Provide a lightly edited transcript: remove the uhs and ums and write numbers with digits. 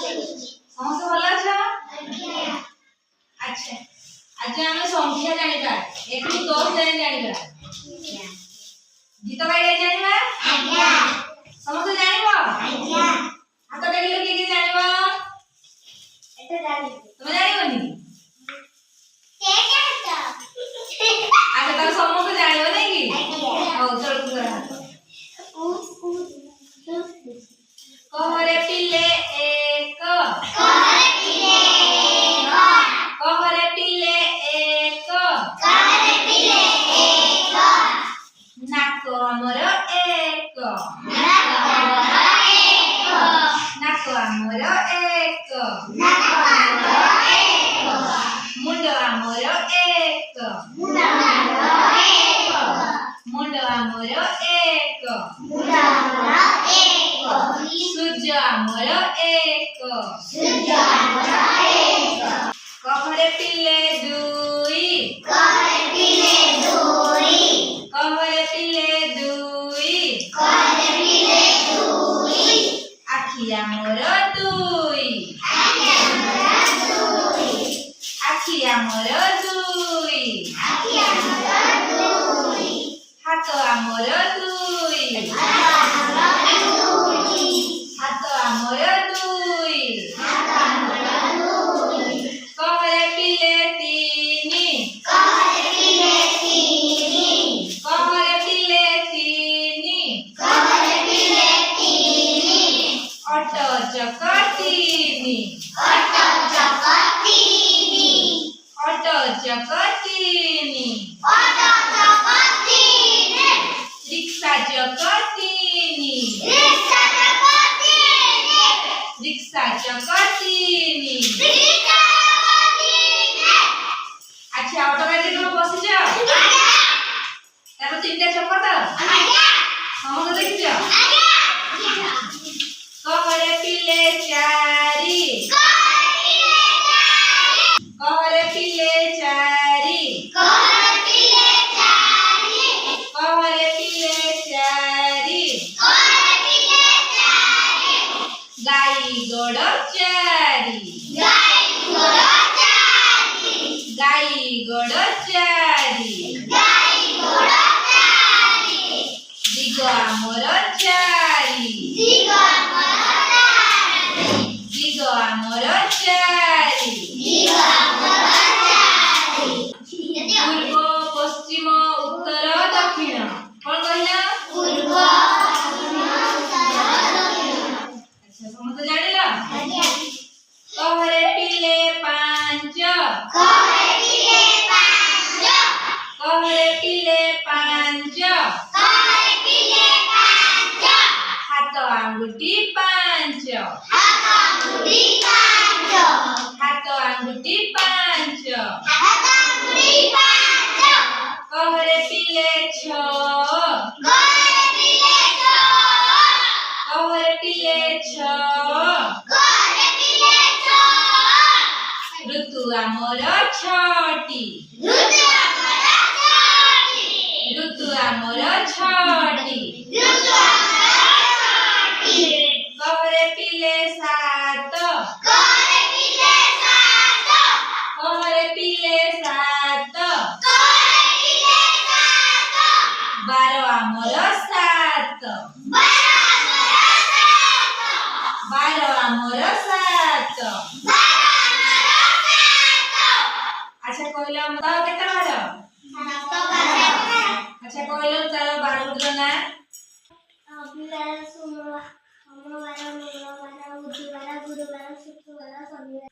ସମସ୍ତେ ଭଲ ଅଛ? ଆଚ୍ଛା ଆଜି ଆମେ ସଂଖ୍ୟା ଜାଣିବା 1 ରୁ 10 ଯାଏଁ ଜାଣିବା। ଗୀତ ଗାଇଲେ ଜାଣିବା? ଆଜ୍ଞା। ସମସ୍ତେ ଜାଣିବ? ଆଜ୍ଞା। ହାତ ଦେଖିଲେ କିଏ କିଏ ଜାଣିବ? ଏତେ ଜାଣିବି। ତମେ ଜାଣିବନି? ଆଚ୍ଛା ତାହେଲେ ସମସ୍ତେ ଜାଣିବ ନାଇଁ କି? ହଉ ଚଳ ତୁମର ହାତ। कहरे पिले एक कहरे पिले एक कहरे पिले एक कहरे पिले एक नाक हमर एक नाक हमर एक नाक हमर एक नाक हमर एक मुंड हमर एक मुंड हमर एक मुंड हमर एक मुंड हमर एक सूर्य हमर एक सूर्य हमर एक कहरे पिले दुई कहरे पिले दुई कहरे पिले दुई कहरे पिले दुई आखि हमर दुई आखि हमर दुई आखि हमर दुई आखि हमर दुई हाथ हमर दुई हाथ हमर दुई हाथ हमर दुई कहरे पिले तीनी कहरे पिले तीनी कहरे पिले तीनी कहरे पिले तीनी अट चकतीनी अट चकतीनी अट चकतीनी अट चकतीनी रिक्शा चकतीनी रिक्शा चकतीनी रिक्शा चकतीनी रिक्शा चकतीनी अच्छा ऑटो गाड़ी में बसि जा आज्ञा तार तीनटा चक्का तो आज्ञा समझ देखि जा आज्ञा कहरे पिले चारी कहरे पिले चारी कहरे पिले चारी कहरे पिले चारी कहरे पिले चारी गाई गोड़ चारी गाई गोड़ चारी गाई गोड़ चारी गाई गोड़ चारी दिग हमर चारी दिग हमर चारी दिग हमर चारी दिग हमर चारी पूर्व पश्चिम उत्तर दक्षिण कोन कहला पूर्व पश्चिम उत्तर दक्षिण अच्छा समझ जानिला आज्ञा कहरे पिले पांच कहरे पिले पांच कहरे पिले पांच कहरे पिले पांच हाथ आंगुठी पांच हाथ आंगुठी पांच हाथ आंगुठी पांच हाथ आंगुठी पांच कहरे पिले छ कहरे पिले छ कहरे पिले छ कहरे पिले छ ऋतु हमर छटी ऋतु हमर छटी ऋतु हमर छटी ऋतु हमर छटी कहरे पिले सात कहरे पिले सात कहरे पिले सात कहरे पिले सात बारो हमर सात बारो हमर सात अच्छा कहलो बताओ केते बारो अच्छा कहलो चलो बारो गुलो ना रविवार सोमवार मंगलवार बुधवार गुरुवार शुक्रवार शनिवार